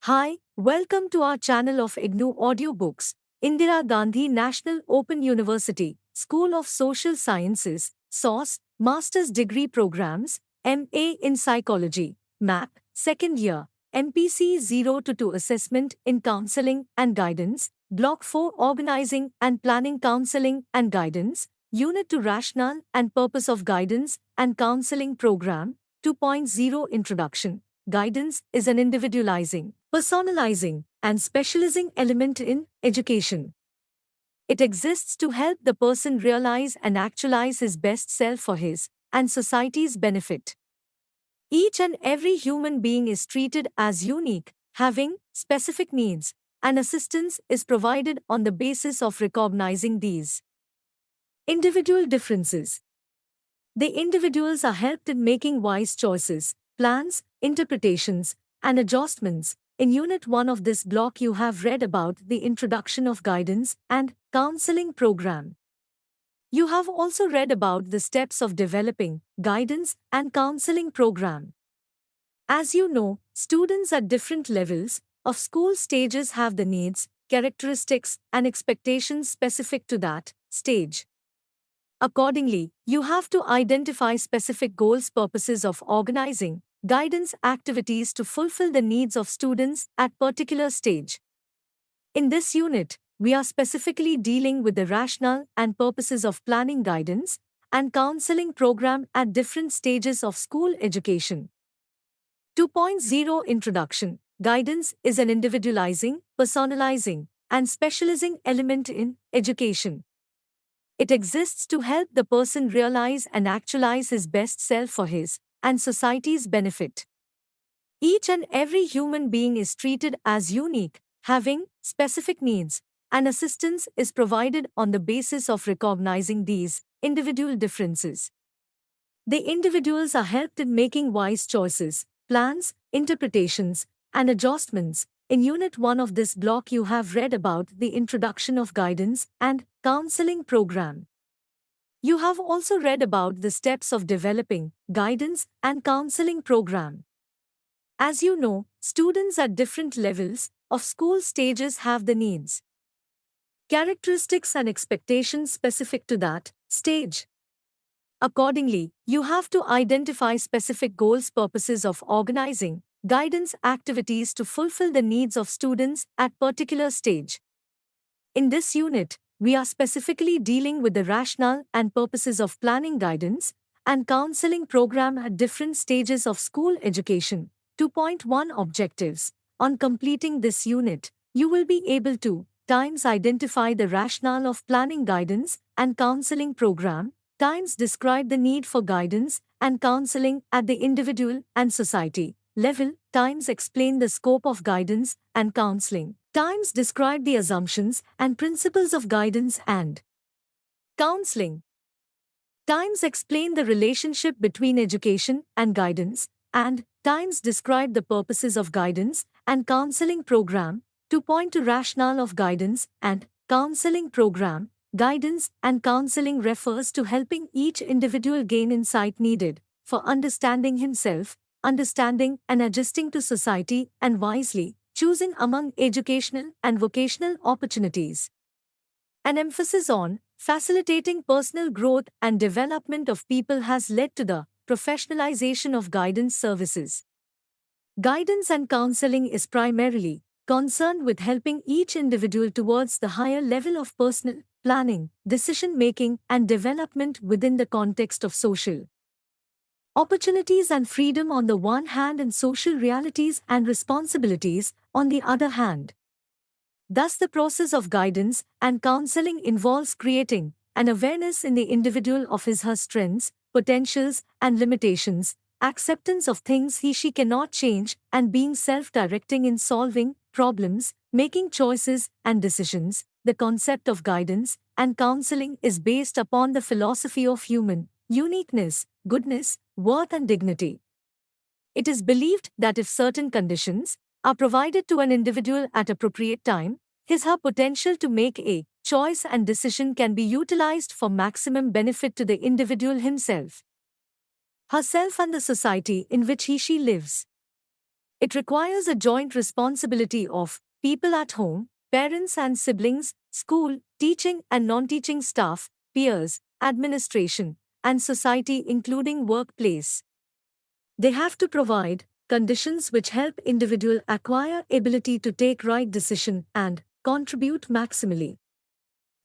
Hi, welcome to our channel of ignou audiobooks. Indira Gandhi National Open University, School of Social Sciences, SOSS, Master's Degree Programs, MA in Psychology, MAP, Second Year, MPCE022 Assessment in Counseling and Guidance, Block-4 Organizing and Planning Counseling and Guidance, Unit-2 Rationale and Purpose of Guidance and Counseling Program, 2.0 Introduction. Guidance is an individualizing, personalizing, and specializing element in education. It exists to help the person realize and actualize his best self for his and society's benefit. Each and every human being is treated as unique, having specific needs, and assistance is provided on the basis of recognizing these individual differences. The individuals are helped in making wise choices, plans, interpretations, and adjustments. In Unit 1 of this block, you have read about the introduction of guidance and counseling program. You have also read about the steps of developing guidance and counseling program. As you know, students at different levels of school stages have the needs, characteristics, and expectations specific to that stage. Accordingly, you have to identify specific goals, purposes of organizing guidance activities to fulfill the needs of students at particular stage. In this unit, we are specifically dealing with the rationale and purposes of planning guidance and counseling program at different stages of school education. 2.0 Introduction. Guidance is an individualizing, personalizing, and specializing element in education. It exists to help the person realize and actualize his best self for his and society's benefit. Each and every human being is treated as unique, having specific needs, and assistance is provided on the basis of recognizing these individual differences. The individuals are helped in making wise choices, plans, interpretations, and adjustments. In Unit 1 of this block, you have read about the introduction of guidance and counseling program. You have also read about the steps of developing guidance and counseling program. As you know, students at different levels of school stages have the needs, characteristics, and expectations specific to that stage. Accordingly, you have to identify specific goals, purposes of organizing guidance activities to fulfill the needs of students at particular stage. In this unit, we are specifically dealing with the rationale and purposes of planning guidance and counseling program at different stages of school education. 2.1 Objectives. On completing this unit, you will be able to times identify the rationale of planning guidance and counseling program, times describe the need for guidance and counseling at the individual and society level, times explain the scope of guidance and counseling, times describe the assumptions and principles of guidance and counseling, times explain the relationship between education and guidance, and times describe the purposes of guidance and counseling program. 2.2 Rationale of guidance and counseling program. Guidance and counseling refers to helping each individual gain insight needed for understanding himself, understanding and adjusting to society, and wisely choosing among educational and vocational opportunities. An emphasis on facilitating personal growth and development of people has led to the professionalization of guidance services. Guidance and counseling is primarily concerned with helping each individual towards the higher level of personal planning, decision-making, and development within the context of social opportunities and freedom on the one hand and social realities and responsibilities on the other hand. Thus, the process of guidance and counseling involves creating an awareness in the individual of his/her strengths, potentials, and limitations, acceptance of things he/she cannot change, and being self-directing in solving problems, making choices and decisions. The concept of guidance and counseling is based upon the philosophy of human uniqueness, goodness, worth, and dignity. It is believed that if certain conditions are provided to an individual at appropriate time, his/her potential to make a choice and decision can be utilized for maximum benefit to the individual himself, herself, and the society in which he/she lives. It requires a joint responsibility of people at home, parents and siblings, school, teaching and non-teaching staff, peers, administration, and society including workplace. They have to provide conditions which help individual acquire ability to take right decision and contribute maximally.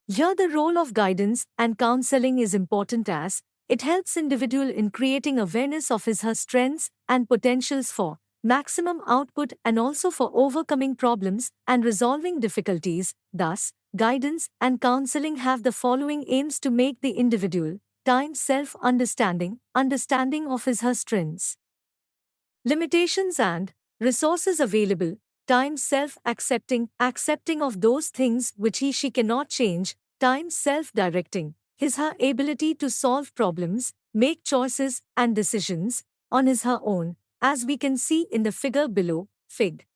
Here the role of guidance and counseling is important as it helps individual in creating awareness of his/her strengths and potentials for maximum output and also for overcoming problems and resolving difficulties. Thus, guidance and counseling have the following aims to make the individual time self-understanding, understanding of his/her strengths, limitations and resources available, time self-accepting, accepting of those things which he/she cannot change, time self-directing, his/her ability to solve problems, make choices and decisions on his/her own, as we can see in the figure below, Fig.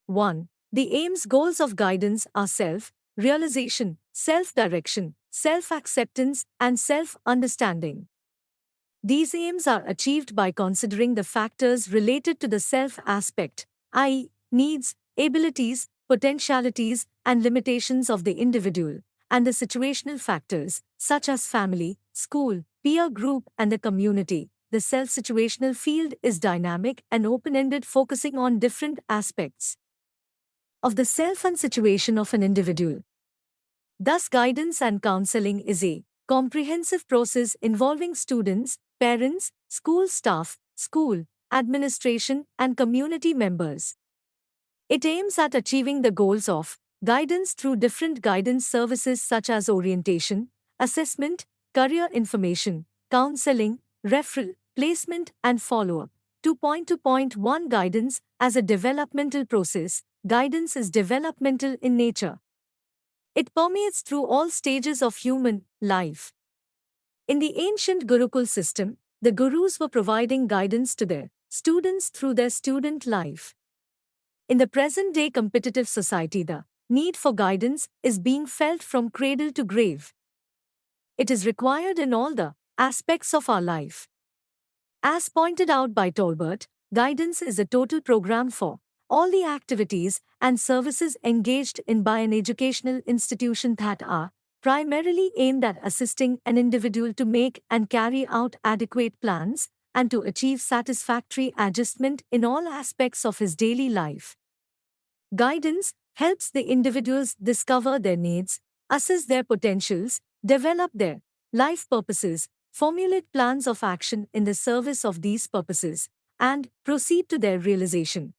1. The aims goals of guidance are self-realization, self-direction, self-acceptance and self-understanding. These aims are achieved by considering the factors related to the self aspect, i.e., needs, abilities, potentialities, and limitations of the individual, and the situational factors, such as family, school, peer group, and the community. The self-situational field is dynamic and open-ended, focusing on different aspects of the self and situation of an individual. Thus, guidance and counseling is a comprehensive process involving students, parents, school staff, school administration, and community members. It aims at achieving the goals of guidance through different guidance services such as orientation, assessment, career information, counseling, referral, placement, and follow-up. 2.2.1 Guidance as a developmental process. Guidance is developmental in nature. It permeates through all stages of human life. In the ancient Gurukul system, the gurus were providing guidance to their students through their student life. In the present-day competitive society, the need for guidance is being felt from cradle to grave. It is required in all the aspects of our life. As pointed out by Tolbert, guidance is a total program for all the activities and services engaged in by an educational institution that are primarily aimed at assisting an individual to make and carry out adequate plans and to achieve satisfactory adjustment in all aspects of his daily life. Guidance helps the individuals discover their needs, assess their potentials, develop their life purposes, formulate plans of action in the service of these purposes, and proceed to their realization.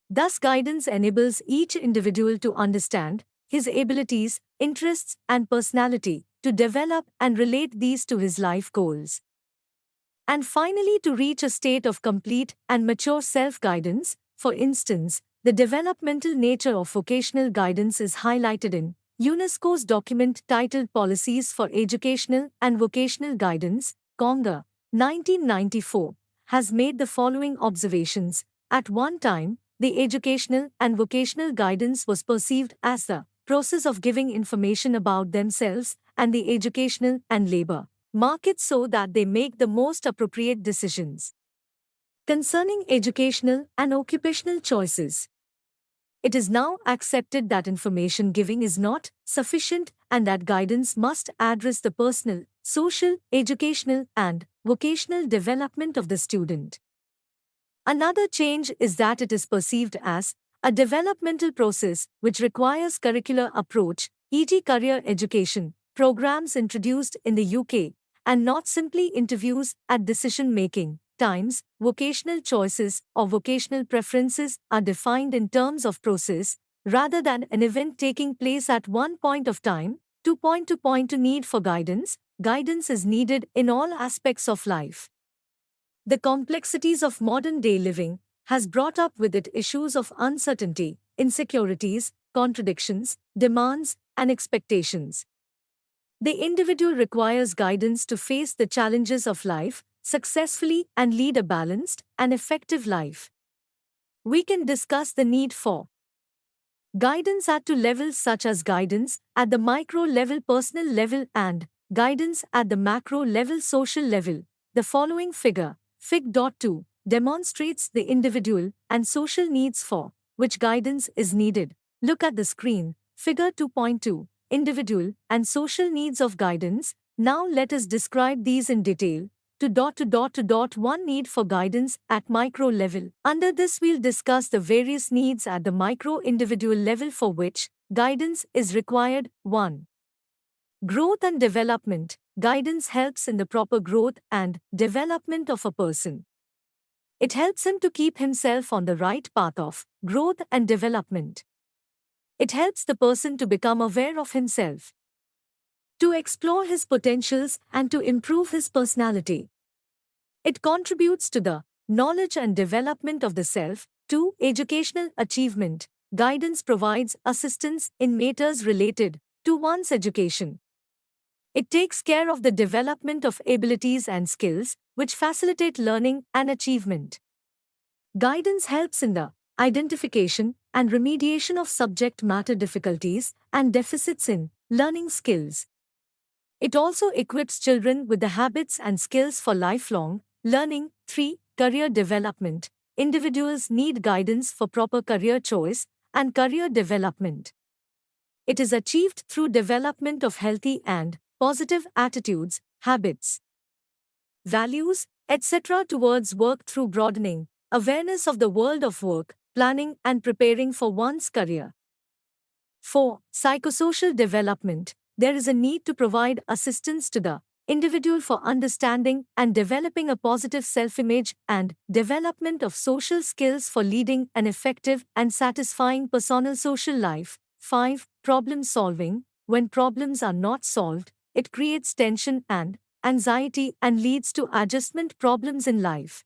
Thus, guidance enables each individual to understand his abilities, interests, and personality, to develop and relate these to his life goals, and finally to reach a state of complete and mature self-guidance. For instance, the developmental nature of vocational guidance is highlighted in UNESCO's document titled Policies for Educational and Vocational Guidance, Conga, 1994, has made the following observations. At one time, the educational and vocational guidance was perceived as the process of giving information about themselves and the educational and labor markets so that they make the most appropriate decisions concerning educational and occupational choices. It is now accepted that information giving is not sufficient and that guidance must address the personal, social, educational, and vocational development of the student. Another change is that it is perceived as a developmental process which requires curricular approach, e.g. career education, programs introduced in the UK, and not simply interviews at decision-making times. Vocational choices or vocational preferences are defined in terms of process, rather than an event taking place at one point of time. 2.2.2 Need for guidance. Guidance is needed in all aspects of life. The complexities of modern-day living has brought up with it issues of uncertainty, insecurities, contradictions, demands, and expectations. The individual requires guidance to face the challenges of life successfully and lead a balanced and effective life. We can discuss the need for guidance at two levels, such as guidance at the micro level, personal level, and guidance at the macro level, social level. The following figure, Fig.2, demonstrates the individual and social needs for which guidance is needed. Look at the screen. Figure 2.2. Individual and social needs of guidance. Now let us describe these in detail. One need for guidance at micro level. Under this we'll discuss the various needs at the micro individual level for which guidance is required. 1. Growth and development. Guidance helps in the proper growth and development of a person. It helps him to keep himself on the right path of growth and development. It helps the person to become aware of himself, to explore his potentials and to improve his personality. It contributes to the knowledge and development of the self. 2. Educational achievement. Guidance provides assistance in matters related to one's education. It takes care of the development of abilities and skills which facilitate learning and achievement. Guidance helps in the identification and remediation of subject matter difficulties and deficits in learning skills. It also equips children with the habits and skills for lifelong learning. 3. Career development. Individuals need guidance for proper career choice and career development. It is achieved through development of healthy and positive attitudes, habits, values, etc. towards work through broadening awareness of the world of work, planning and preparing for one's career. 4. Psychosocial development. There is a need to provide assistance to the individual for understanding and developing a positive self-image and development of social skills for leading an effective and satisfying personal social life. 5. Problem solving. When problems are not solved, it creates tension and anxiety and leads to adjustment problems in life.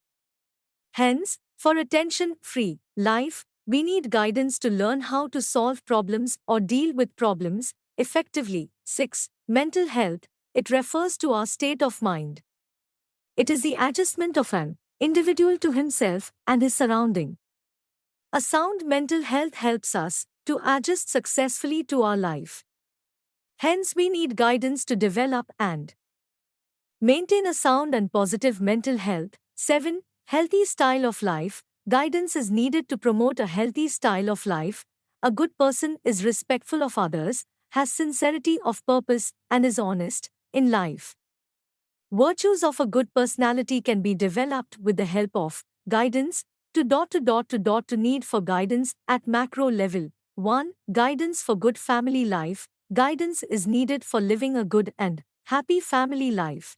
Hence, for a tension-free life, we need guidance to learn how to solve problems or deal with problems effectively. 6. Mental health. It refers to our state of mind. It is the adjustment of an individual to himself and his surrounding. A sound mental health helps us to adjust successfully to our life. Hence, we need guidance to develop and maintain a sound and positive mental health. 7. Healthy style of life. Guidance is needed to promote a healthy style of life. A good person is respectful of others, has sincerity of purpose, and is honest in life. Virtues of a good personality can be developed with the help of guidance. To need for guidance at macro level. 1. Guidance for good family life. Guidance is needed for living a good and happy family life.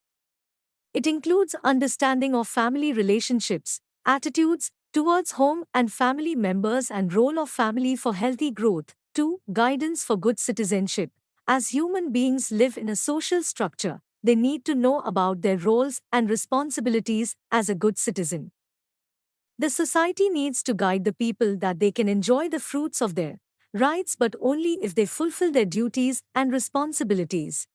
It includes understanding of family relationships, attitudes towards home and family members and role of family for healthy growth. 2. Guidance for good citizenship. As human beings live in a social structure, they need to know about their roles and responsibilities as a good citizen. The society needs to guide the people that they can enjoy the fruits of their rights but only if they fulfill their duties and responsibilities.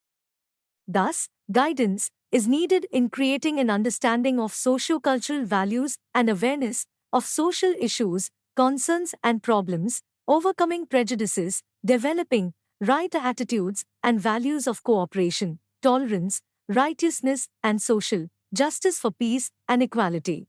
Thus, guidance is needed in creating an understanding of socio-cultural values and awareness of social issues, concerns and problems, overcoming prejudices, developing right attitudes and values of cooperation, tolerance, righteousness and social justice for peace and equality.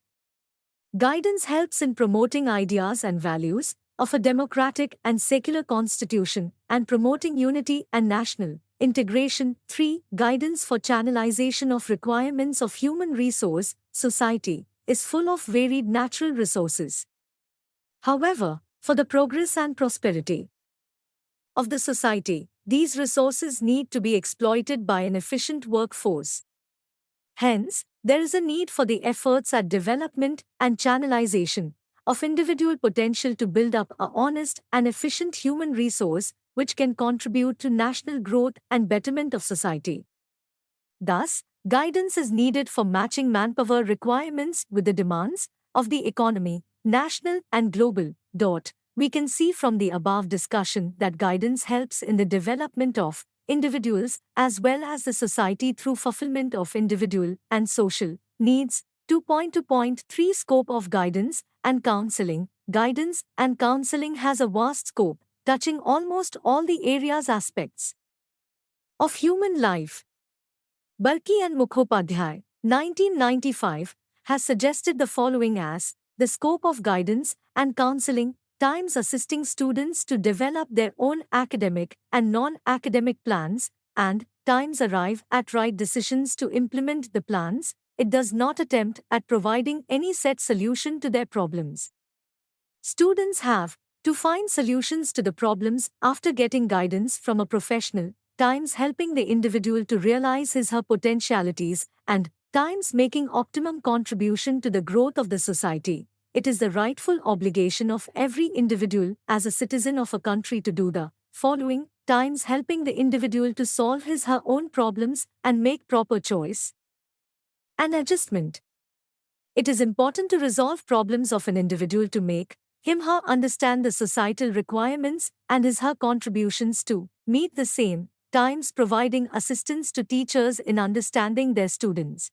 Guidance helps in promoting ideas and values of a democratic and secular constitution and promoting unity and national integration. 3. Guidance for channelization of requirements of human resource. Society is full of varied natural resources. However, for the progress and prosperity of the society, these resources need to be exploited by an efficient workforce. Hence, there is a need for the efforts at development and channelization of individual potential to build up a honest and efficient human resource which can contribute to national growth and betterment of society. Thus, guidance is needed for matching manpower requirements with the demands of the economy, national and global. We can see from the above discussion that guidance helps in the development of individuals as well as the society through fulfillment of individual and social needs. 2.2.3 Scope of guidance and counseling. Guidance and counseling has a vast scope, touching almost all the areas aspects of human life. Balki and Mukhopadhyay, 1995, has suggested the following as the scope of guidance and counseling, times assisting students to develop their own academic and non-academic plans, and times arrive at right decisions to implement the plans. It does not attempt at providing any set solution to their problems. Students have to find solutions to the problems after getting guidance from a professional, times helping the individual to realize his/her potentialities, and times making optimum contribution to the growth of the society. It is the rightful obligation of every individual as a citizen of a country to do the following, times helping the individual to solve his/her own problems and make proper choice and adjustment. It is important to resolve problems of an individual to make him/her understand the societal requirements and his/her contributions to meet the same, times providing assistance to teachers in understanding their students.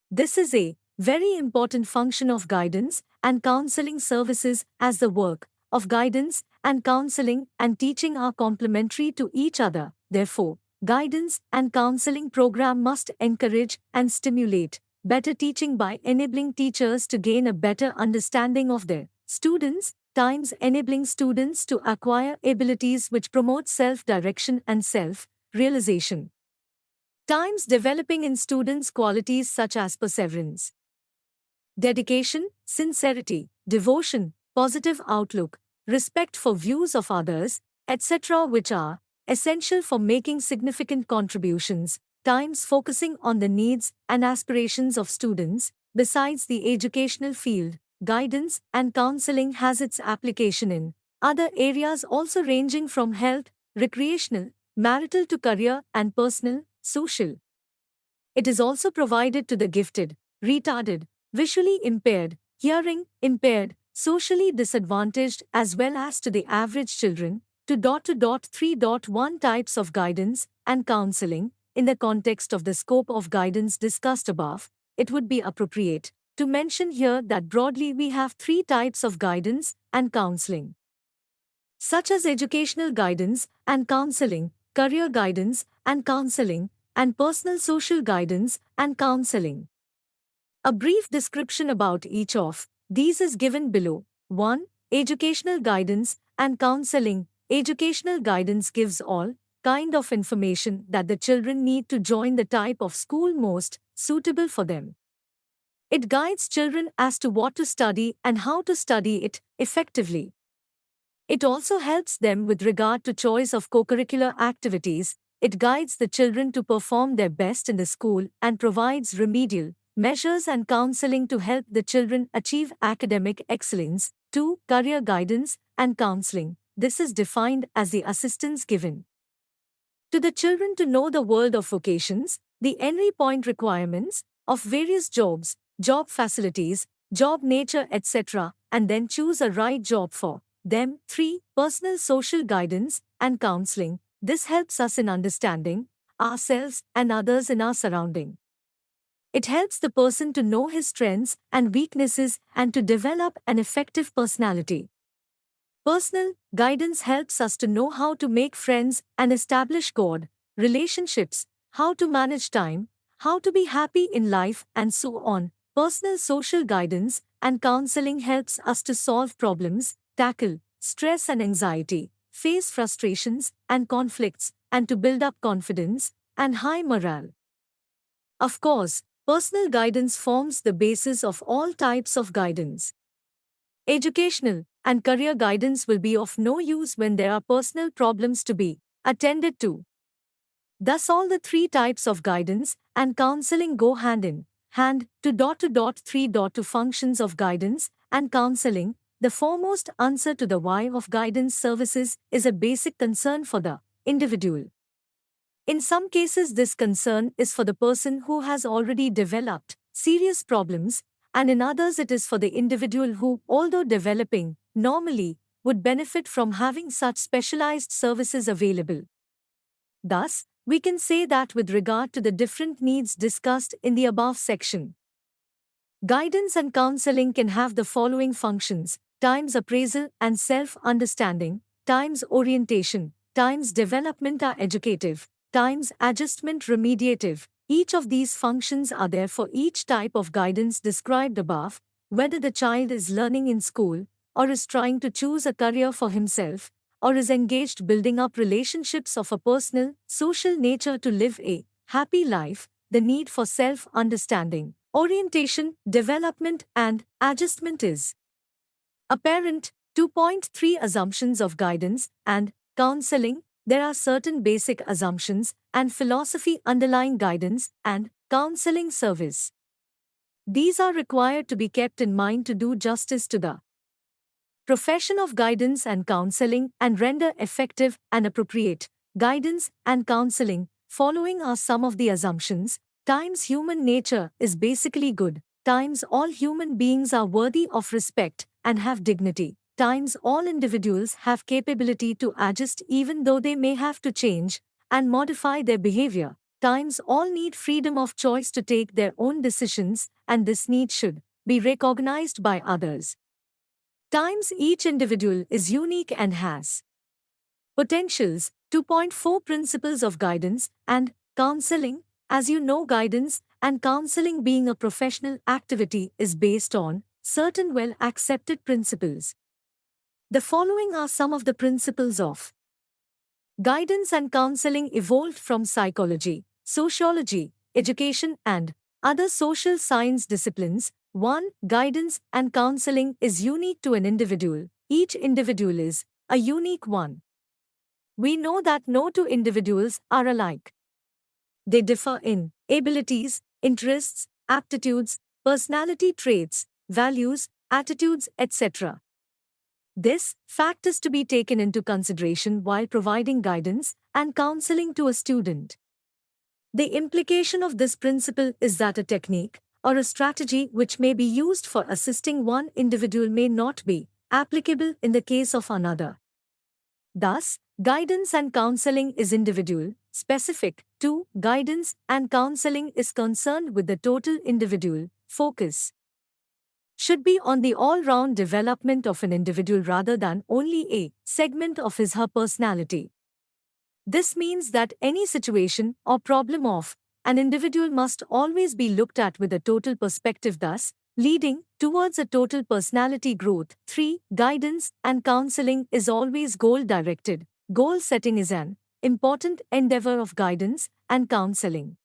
This is a very important function of guidance and counseling services, as the work of guidance and counseling and teaching are complementary to each other. Therefore, guidance and counseling program must encourage and stimulate better teaching by enabling teachers to gain a better understanding of their students, times enabling students to acquire abilities which promote self-direction and self-realization, times developing in students qualities such as perseverance, dedication, sincerity, devotion, positive outlook, respect for views of others, etc., which are essential for making significant contributions, times focusing on the needs and aspirations of students. Besides the educational field, guidance and counseling has its application in other areas also ranging from health, recreational, marital to career and personal, social. It is also provided to the gifted, retarded, visually impaired, hearing impaired, socially disadvantaged as well as to the average children. 2.3.1 Types of guidance and counseling. In the context of the scope of guidance discussed above, it would be appropriate to mention here that broadly we have three types of guidance and counseling, such as educational guidance and counseling, career guidance and counseling, and personal social guidance and counseling. A brief description about each of these is given below. 1. Educational guidance and counseling. Educational guidance gives all kind of information that the children need to join the type of school most suitable for them. It guides children as to what to study and how to study it effectively. It also helps them with regard to choice of co-curricular activities. It guides the children to perform their best in the school and provides remedial measures and counseling to help the children achieve academic excellence. 2. Career guidance and counseling. This is defined as the assistance given to the children to know the world of vocations, the entry point requirements of various jobs, job facilities, job nature, etc., and then choose a right job for them. 3. Personal social guidance and counseling. This helps us in understanding ourselves and others in our surrounding. It helps the person to know his strengths and weaknesses and to develop an effective personality. Personal guidance helps us to know how to make friends and establish good relationships, how to manage time, how to be happy in life, and so on. Personal social guidance and counseling helps us to solve problems, tackle stress and anxiety, face frustrations and conflicts, and to build up confidence and high morale. Of course, personal guidance forms the basis of all types of guidance. Educational and career guidance will be of no use when there are personal problems to be attended to. Thus, all the three types of guidance and counseling go hand in hand. 2.3.2 Functions of guidance and counseling. The foremost answer to the why of guidance services is a basic concern for the individual. In some cases, this concern is for the person who has already developed serious problems, and in others it is for the individual who, although developing normally, would benefit from having such specialized services available. Thus, we can say that with regard to the different needs discussed in the above section, guidance and counseling can have the following functions: times appraisal and self-understanding, times orientation, times development are educative, times adjustment remediative, Each of these functions are there for each type of guidance described above, whether the child is learning in school, or is trying to choose a career for himself, or is engaged building up relationships of a personal, social nature to live a happy life. The need for self-understanding, orientation, development, and adjustment is apparent. 2.3 Assumptions of guidance and counseling. There are certain basic assumptions and philosophy underlying guidance and counseling service. These are required to be kept in mind to do justice to the profession of guidance and counseling and render effective and appropriate guidance and counseling. Following are some of the assumptions. Times human nature is basically good. Times all human beings are worthy of respect and have dignity. Times all individuals have capability to adjust even though they may have to change and modify their behavior. Times all need freedom of choice to take their own decisions, and this need should be recognized by others. Times each individual is unique and has potentials. 2.4 Principles of guidance and counseling. As you know, guidance and counseling being a professional activity is based on certain well-accepted principles. The following are some of the principles of guidance and counseling evolved from psychology, sociology, education, and other social science disciplines. 1. Guidance and counseling is unique to an individual. Each individual is a unique one. We know that no two individuals are alike. They differ in abilities, interests, aptitudes, personality traits, values, attitudes, etc. This fact is to be taken into consideration while providing guidance and counseling to a student. The implication of this principle is that a technique or a strategy which may be used for assisting one individual may not be applicable in the case of another. Thus, guidance and counseling is individual, specific. 2. Guidance and counseling is concerned with the total individual. Focus should be on the all-round development of an individual rather than only a segment of his/her personality. This means that any situation or problem of an individual must always be looked at with a total perspective, thus leading towards a total personality growth. 3. Guidance and counseling is always goal-directed. Goal setting is an important endeavor of guidance and counseling.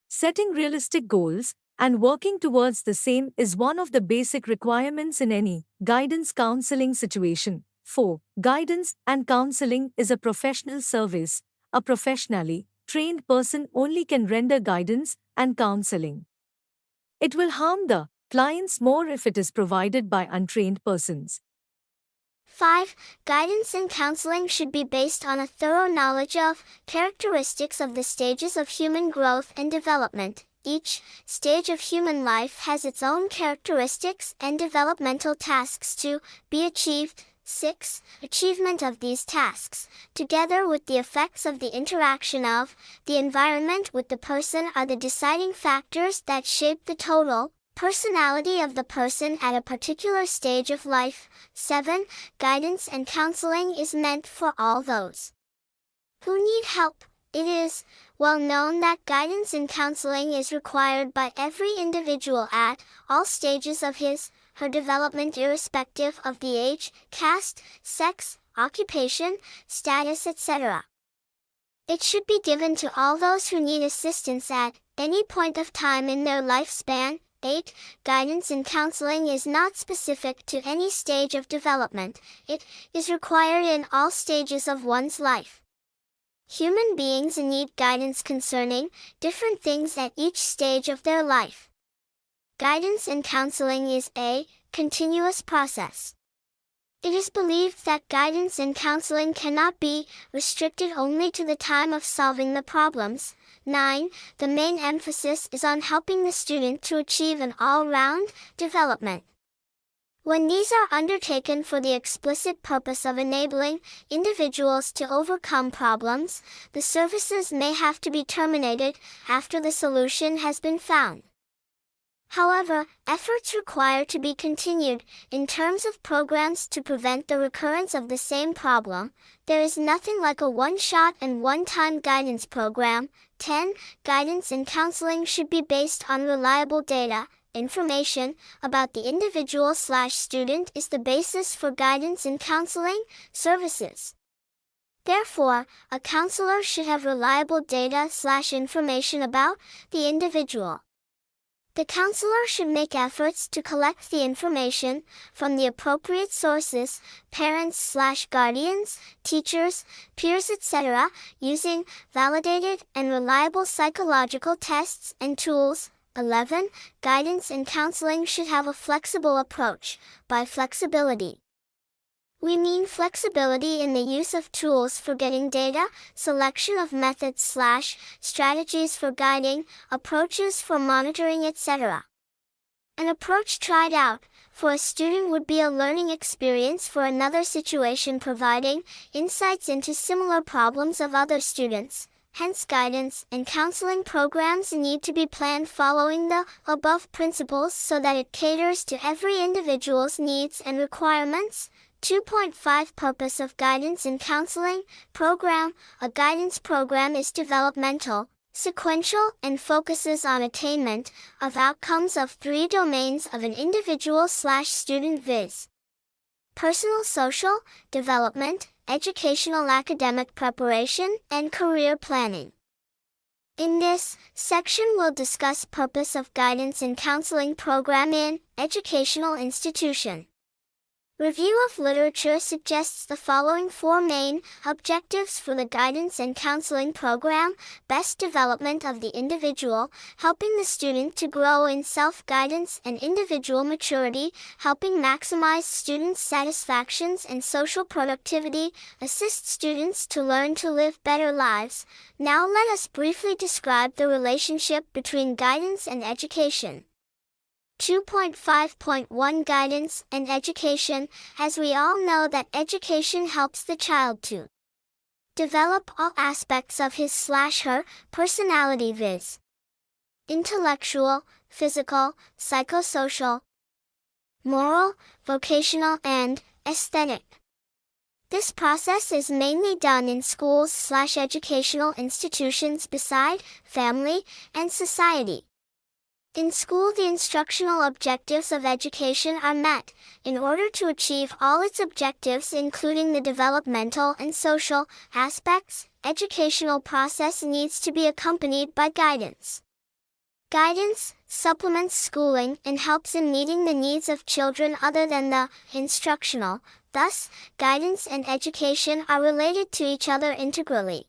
Setting realistic goals and working towards the same is one of the basic requirements in any guidance counseling situation. 4. Guidance and counseling is a professional service. A professionally trained person only can render guidance and counseling. It will harm the clients more if it is provided by untrained persons. 5. Guidance and counseling should be based on a thorough knowledge of characteristics of the stages of human growth and development. Each stage of human life has its own characteristics and developmental tasks to be achieved. 6. Achievement of these tasks, together with the effects of the interaction of the environment with the person, are the deciding factors that shape the total personality of the person at a particular stage of life. 7. Guidance and counseling is meant for all those who need help. It is well known that guidance and counseling is required by every individual at all stages of his/her development, irrespective of the age, caste, sex, occupation, status, etc. It should be given to all those who need assistance at any point of time in their lifespan. 8. Guidance and counseling is not specific to any stage of development. It is required in all stages of one's life. Human beings need guidance concerning different things at each stage of their life. Guidance and counseling is a continuous process. It is believed that guidance and counseling cannot be restricted only to the time of solving the problems. 9. The main emphasis is on helping the student to achieve an all-round development. When these are undertaken for the explicit purpose of enabling individuals to overcome problems, the services may have to be terminated after the solution has been found. However, efforts require to be continued. In terms of programs to prevent the recurrence of the same problem, there is nothing like a one-shot and one-time guidance program. 10. Guidance and counseling should be based on reliable data. Information about the individual/student is the basis for guidance and counseling services. Therefore, a counselor should have reliable data/information about the individual. The counselor should make efforts to collect the information from the appropriate sources, parents/guardians, teachers, peers, etc., using validated and reliable psychological tests and tools. 11. Guidance and counseling should have a flexible approach. By flexibility, we mean flexibility in the use of tools for getting data, selection of methods/strategies for guiding, approaches for monitoring, etc. An approach tried out for a student would be a learning experience for another situation, providing insights into similar problems of other students. Hence, guidance and counseling programs need to be planned following the above principles so that it caters to every individual's needs and requirements. 2.5 Purpose of Guidance and Counseling Program. A guidance program is developmental, sequential, and focuses on attainment of outcomes of 3 domains of an individual/student, viz. personal social development, educational academic preparation, and career planning. In this section, we'll discuss purpose of guidance and counseling program in educational institution. Review of literature suggests the following 4 main objectives for the guidance and counseling program: best development of the individual, helping the student to grow in self-guidance and individual maturity, helping maximize students' satisfactions and social productivity, assist students to learn to live better lives. Now let us briefly describe the relationship between guidance and education. 2.5.1 Guidance and education. As we all know that education helps the child to develop all aspects of his/her personality, viz. intellectual, physical, psychosocial, moral, vocational, and aesthetic. This process is mainly done in schools/educational institutions beside family and society. In school, the instructional objectives of education are met. In order to achieve all its objectives, including the developmental and social aspects, educational process needs to be accompanied by guidance. Guidance supplements schooling and helps in meeting the needs of children other than the instructional. Thus, guidance and education are related to each other integrally.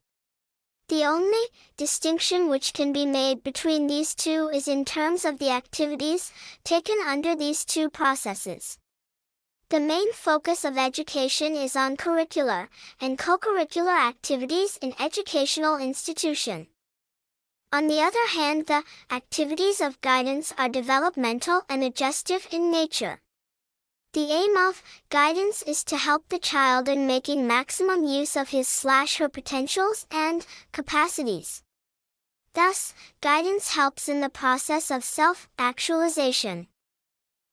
The only distinction which can be made between these two is in terms of the activities taken under these two processes. The main focus of education is on curricular and co-curricular activities in educational institution. On the other hand, the activities of guidance are developmental and adjustive in nature. The aim of guidance is to help the child in making maximum use of his/her potentials and capacities. Thus, guidance helps in the process of self-actualization.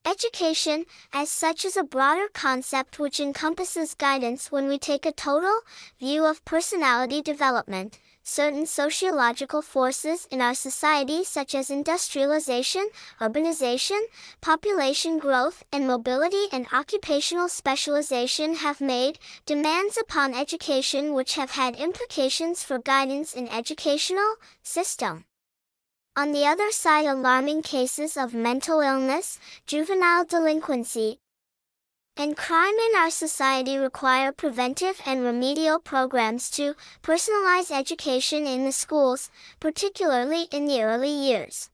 Education, as such, is a broader concept which encompasses guidance when we take a total view of personality development. Certain sociological forces in our society, such as industrialization, urbanization, population growth, and mobility and occupational specialization, have made demands upon education which have had implications for guidance in educational system. On the other side, alarming cases of mental illness, juvenile delinquency, and crime in our society require preventive and remedial programs to personalize education in the schools, particularly in the early years.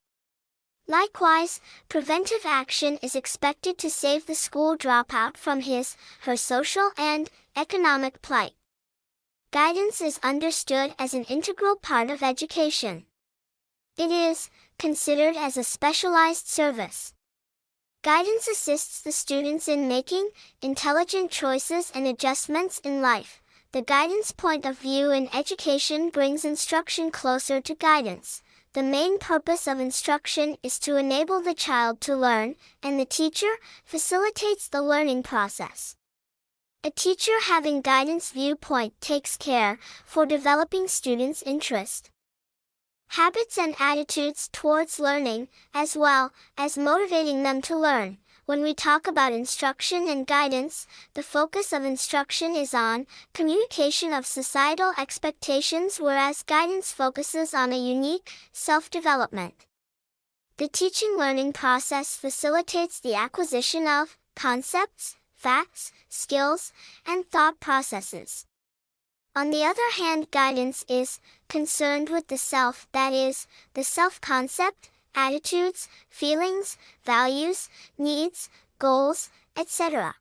Likewise, preventive action is expected to save the school dropout from his/her social and economic plight. Guidance is understood as an integral part of education. It is considered as a specialized service. Guidance assists the students in making intelligent choices and adjustments in life. The guidance point of view in education brings instruction closer to guidance. The main purpose of instruction is to enable the child to learn, and the teacher facilitates the learning process. A teacher having guidance viewpoint takes care for developing students' interest, habits and attitudes towards learning, as well as motivating them to learn. When we talk about instruction and guidance, the focus of instruction is on communication of societal expectations, whereas guidance focuses on a unique self-development. The teaching-learning process facilitates the acquisition of concepts, facts, skills, and thought processes. On the other hand, guidance is concerned with the self, that is, the self-concept, attitudes, feelings, values, needs, goals, etc.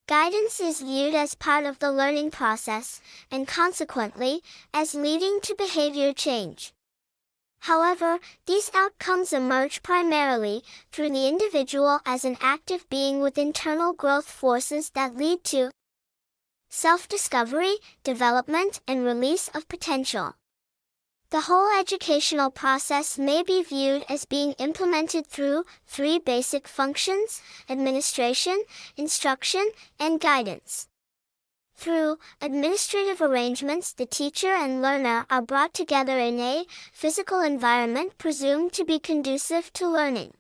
Guidance is viewed as part of the learning process, and consequently, as leading to behavior change. However, these outcomes emerge primarily through the individual as an active being with internal growth forces that lead to self-discovery, development, and release of potential. The whole educational process may be viewed as being implemented through three basic functions: administration, instruction, and guidance. Through administrative arrangements, the teacher and learner are brought together in a physical environment presumed to be conducive to learning.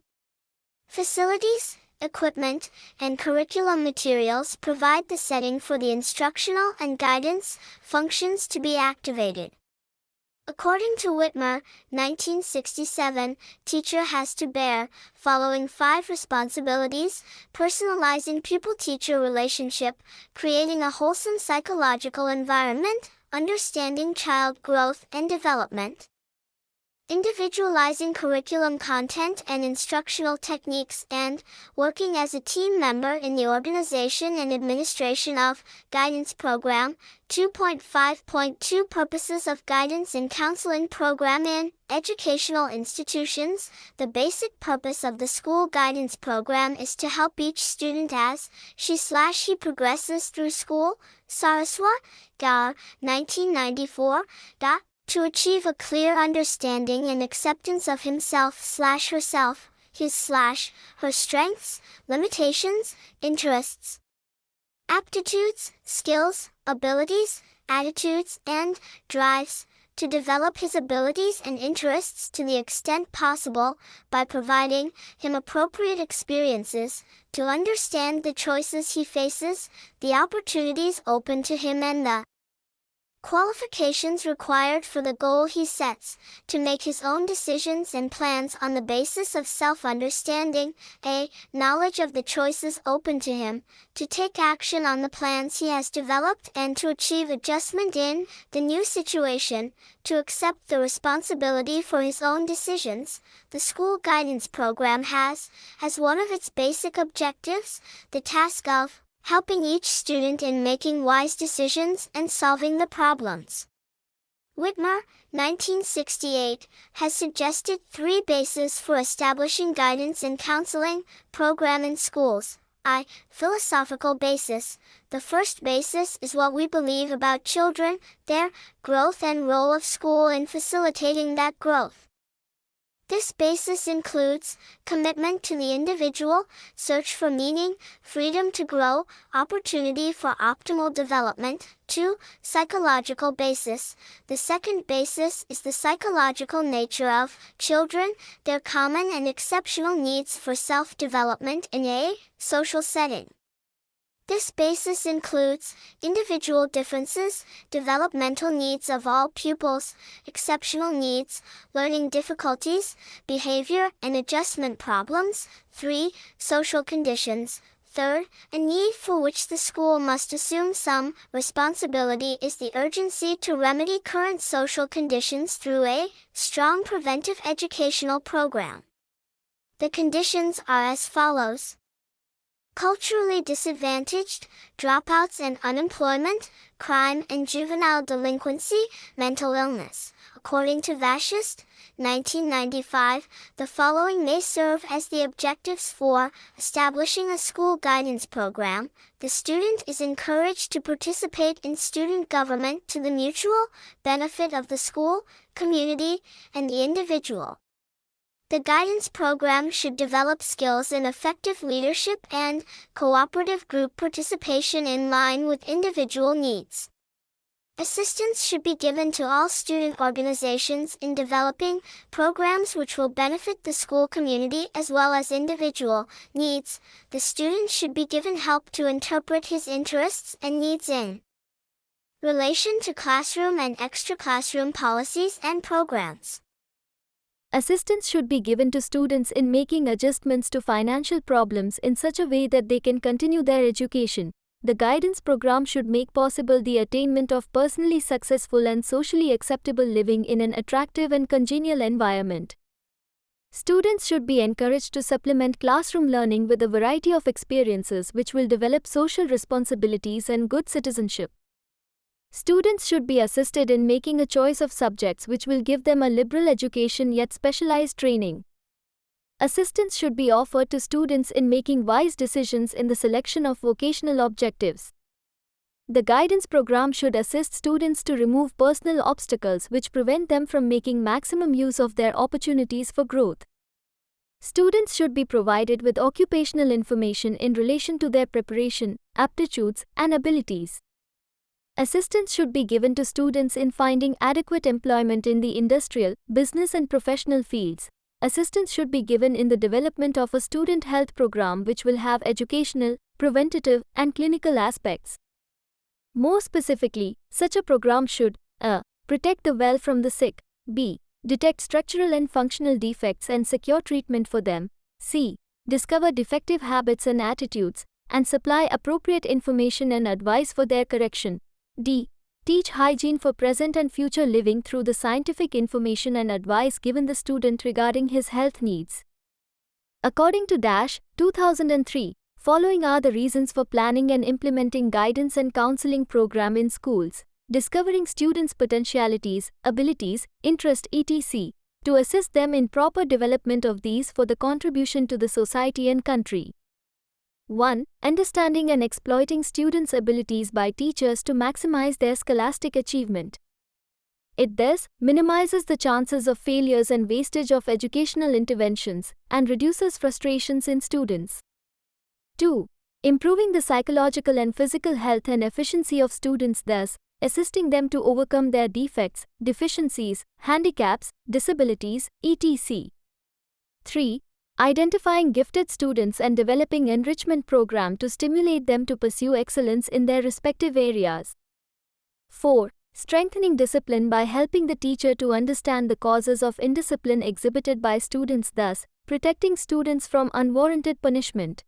Facilities, equipment, and curriculum materials provide the setting for the instructional and guidance functions to be activated. According to Whitmer, 1967, teacher has to bear following 5 responsibilities: personalizing pupil-teacher relationship, creating a wholesome psychological environment, understanding child growth and development, individualizing curriculum content and instructional techniques, and working as a team member in the organization and administration of guidance program. 2.5.2 Purposes of Guidance and Counseling Program in Educational Institutions. The basic purpose of the school guidance program is to help each student as she/he progresses through school. Saraswat, Gar, 1994. To achieve a clear understanding and acceptance of himself/herself, his/her strengths, limitations, interests, aptitudes, skills, abilities, attitudes, and drives, to develop his abilities and interests to the extent possible by providing him appropriate experiences, to understand the choices he faces, the opportunities open to him, and the qualifications required for the goal he sets, to make his own decisions and plans on the basis of self-understanding, a knowledge of the choices open to him, to take action on the plans he has developed and to achieve adjustment in the new situation, to accept the responsibility for his own decisions. The school guidance program has, as one of its basic objectives, the task of helping each student in making wise decisions and solving the problems. Whitmer, 1968, has suggested 3 bases for establishing guidance and counseling program in schools. Philosophical basis. The first basis is what we believe about children, their growth and role of school in facilitating that growth. This basis includes commitment to the individual, search for meaning, freedom to grow, opportunity for optimal development. 2. Psychological basis. The second basis is the psychological nature of children, their common and exceptional needs for self-development in a social setting. This basis includes individual differences, developmental needs of all pupils, exceptional needs, learning difficulties, behavior and adjustment problems. 3. Social conditions. Third, a need for which the school must assume some responsibility is the urgency to remedy current social conditions through a strong preventive educational program. The conditions are as follows: culturally disadvantaged, dropouts and unemployment, crime and juvenile delinquency, mental illness. According to Vashist, 1995, the following may serve as the objectives for establishing a school guidance program. The student is encouraged to participate in student government to the mutual benefit of the school, community, and the individual. The guidance program should develop skills in effective leadership and cooperative group participation in line with individual needs. Assistance should be given to all student organizations in developing programs which will benefit the school community as well as individual needs. The student should be given help to interpret his interests and needs in relation to classroom and extra-classroom policies and programs. Assistance should be given to students in making adjustments to financial problems in such a way that they can continue their education. The guidance program should make possible the attainment of personally successful and socially acceptable living in an attractive and congenial environment. Students should be encouraged to supplement classroom learning with a variety of experiences which will develop social responsibilities and good citizenship. Students should be assisted in making a choice of subjects which will give them a liberal education yet specialized training. Assistance should be offered to students in making wise decisions in the selection of vocational objectives. The guidance program should assist students to remove personal obstacles which prevent them from making maximum use of their opportunities for growth. Students should be provided with occupational information in relation to their preparation, aptitudes, and abilities. Assistance should be given to students in finding adequate employment in the industrial, business, and professional fields. Assistance should be given in the development of a student health program which will have educational, preventative, and clinical aspects. More specifically, such a program should a. Protect the well from the sick, b. Detect structural and functional defects and secure treatment for them, c. Discover defective habits and attitudes, and supply appropriate information and advice for their correction, d. Teach hygiene for present and future living through the scientific information and advice given the student regarding his health needs. According to 2003, following are the reasons for planning and implementing guidance and counseling program in schools, discovering students' potentialities, abilities, interest etc., to assist them in proper development of these for the contribution to the society and country. 1. Understanding and exploiting students' abilities by teachers to maximize their scholastic achievement. It thus minimizes the chances of failures and wastage of educational interventions and reduces frustrations in students. 2. Improving the psychological and physical health and efficiency of students, thus assisting them to overcome their defects, deficiencies, handicaps, disabilities, etc. 3. Identifying gifted students and developing enrichment program to stimulate them to pursue excellence in their respective areas. 4. Strengthening discipline by helping the teacher to understand the causes of indiscipline exhibited by students, thus protecting students from unwarranted punishment.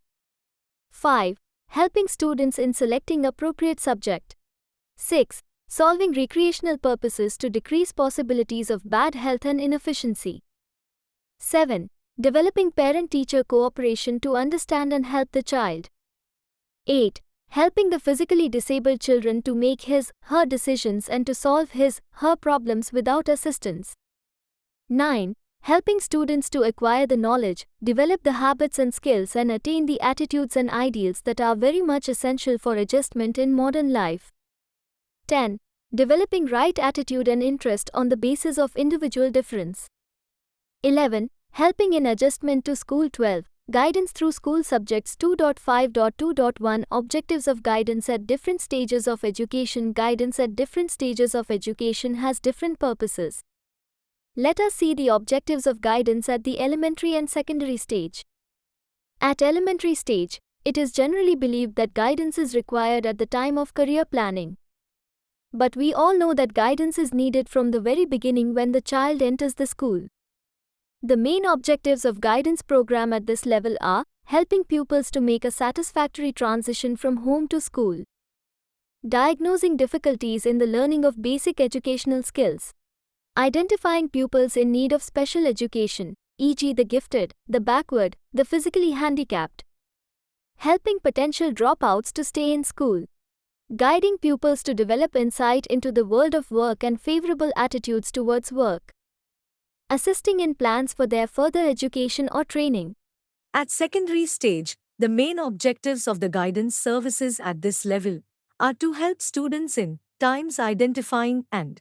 5. Helping students in selecting appropriate subject. 6. Solving recreational purposes to decrease possibilities of bad health and inefficiency. 7. Developing parent-teacher cooperation to understand and help the child. 8. Helping the physically disabled children to make his/her decisions and to solve his/her problems without assistance. 9. Helping students to acquire the knowledge, develop the habits and skills and attain the attitudes and ideals that are very much essential for adjustment in modern life. 10. Developing right attitude and interest on the basis of individual difference. 11. Helping in adjustment to School 12, guidance through school subjects 2.5.2.1 Objectives of guidance at different stages of education. Guidance at different stages of education has different purposes. Let us see the objectives of guidance at the elementary and secondary stage. At elementary stage, it is generally believed that guidance is required at the time of career planning. But we all know that guidance is needed from the very beginning when the child enters the school. The main objectives of guidance program at this level are helping pupils to make a satisfactory transition from home to school, diagnosing difficulties in the learning of basic educational skills, identifying pupils in need of special education, e.g. the gifted, the backward, the physically handicapped, helping potential dropouts to stay in school, guiding pupils to develop insight into the world of work and favorable attitudes towards work, assisting in plans for their further education or training. At secondary stage, the main objectives of the guidance services at this level are to help students in times identifying and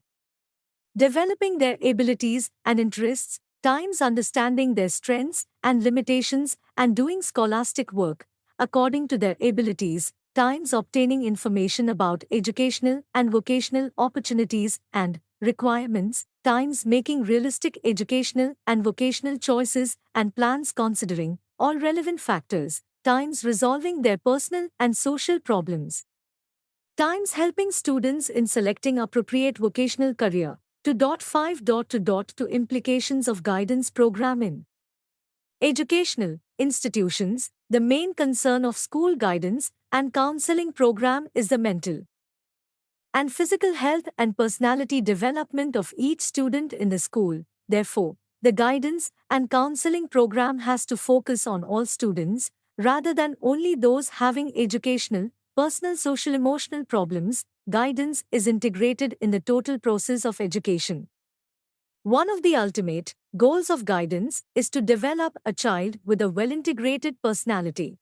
developing their abilities and interests, times understanding their strengths and limitations, and doing scholastic work according to their abilities, times obtaining information about educational and vocational opportunities and requirements, times making realistic educational and vocational choices and plans considering all relevant factors, times resolving their personal and social problems, times helping students in selecting appropriate vocational career. To 5 to implications of guidance program in educational institutions. The main concern of school guidance and counseling program is the mental and physical health and personality development of each student in the school. Therefore, the guidance and counseling program has to focus on all students rather than only those having educational, personal, social, emotional problems. Guidance is integrated in the total process of education. One of the ultimate goals of guidance is to develop a child with a well-integrated personality.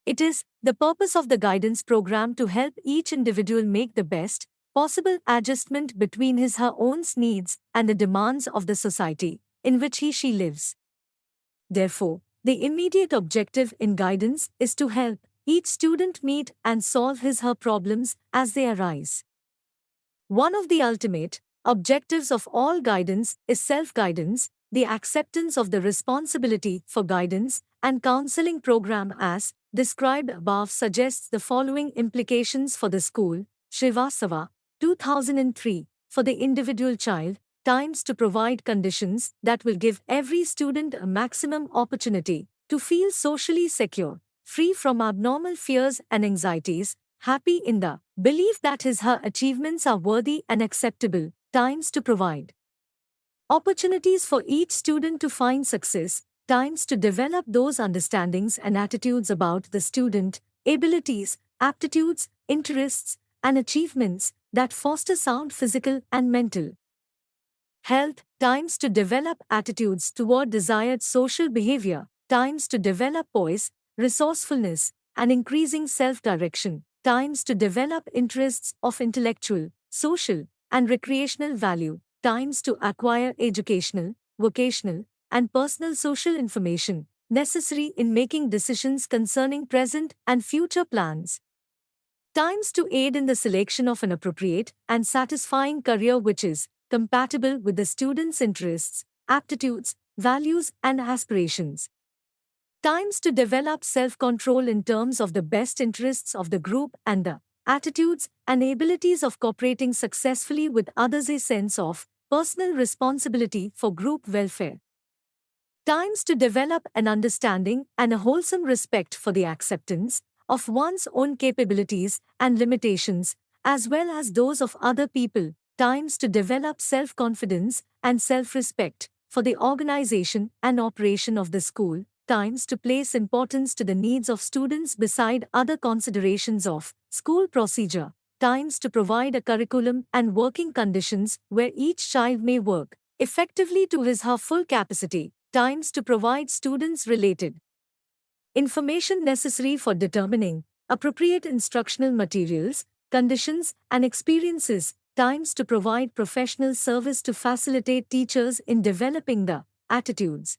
It is the purpose of the guidance program to help each individual make the best possible adjustment between his/her own needs and the demands of the society in which he/she lives. Therefore, the immediate objective in guidance is to help each student meet and solve his/her problems as they arise. One of the ultimate objectives of all guidance is self-guidance. The acceptance of the responsibility for guidance and counseling program as described above suggests the following implications for the school. Srivastava, 2003, for the individual child, times to provide conditions that will give every student a maximum opportunity to feel socially secure, free from abnormal fears and anxieties, happy in the belief that his/her achievements are worthy and acceptable, times to provide opportunities for each student to find success, times to develop those understandings and attitudes about the student, abilities, aptitudes, interests, and achievements that foster sound physical and mental health, times to develop attitudes toward desired social behavior, times to develop poise, resourcefulness, and increasing self-direction, times to develop interests of intellectual, social, and recreational value, times to acquire educational, vocational, and personal social information necessary in making decisions concerning present and future plans, times to aid in the selection of an appropriate and satisfying career which is compatible with the student's interests, aptitudes, values, and aspirations, times to develop self-control in terms of the best interests of the group and the attitudes and abilities of cooperating successfully with others, a sense of personal responsibility for group welfare, times to develop an understanding and a wholesome respect for the acceptance of one's own capabilities and limitations, as well as those of other people, times to develop self-confidence and self-respect for the organization and operation of the school, times to place importance to the needs of students beside other considerations of school procedure, times to provide a curriculum and working conditions where each child may work effectively to his/her full capacity, times to provide students related information necessary for determining appropriate instructional materials, conditions, and experiences, times to provide professional service to facilitate teachers in developing the attitudes,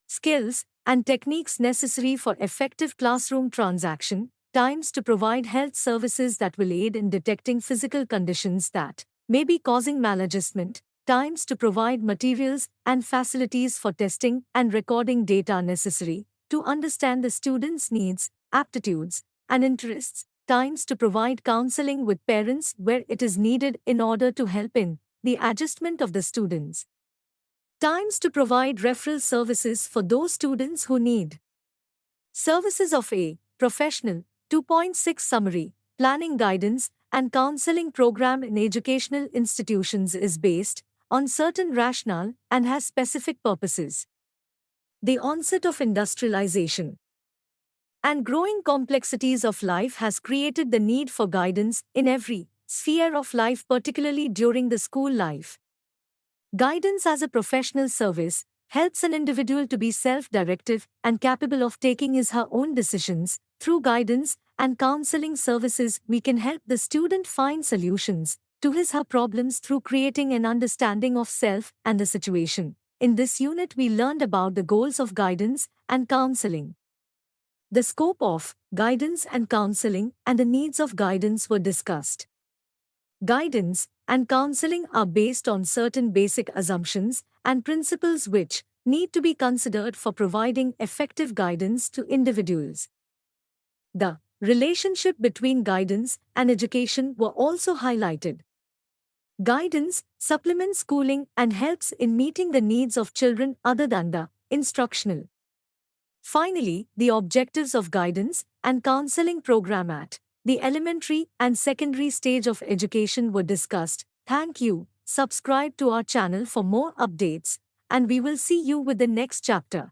skills, and techniques necessary for effective classroom transaction, times to provide health services that will aid in detecting physical conditions that may be causing maladjustment, times to provide materials and facilities for testing and recording data necessary to understand the students' needs, aptitudes, and interests, times to provide counseling with parents where it is needed in order to help in the adjustment of the students, times to provide referral services for those students who need services of a professional. 2.6 Summary, planning guidance and counseling program in educational institutions is based on certain rationale and has specific purposes. The onset of industrialization. and growing complexities of life has created the need for guidance in every sphere of life, particularly during the school life. Guidance as a professional service helps an individual to be self-directive and capable of taking his her own decisions. Through guidance and counseling services, we can help the student find solutions to his her problems through creating an understanding of self and the situation. In this unit, we learned about the goals of guidance and counseling. The scope of guidance and counseling and the needs of guidance were discussed. Guidance and counseling are based on certain basic assumptions and principles which need to be considered for providing effective guidance to individuals. The relationship between guidance and education were also highlighted. Guidance supplements schooling and helps in meeting the needs of children other than the instructional. Finally, the objectives of guidance and counseling program at the elementary and secondary stage of education were discussed. Thank you. Subscribe to our channel for more updates, and we will see you with the next chapter.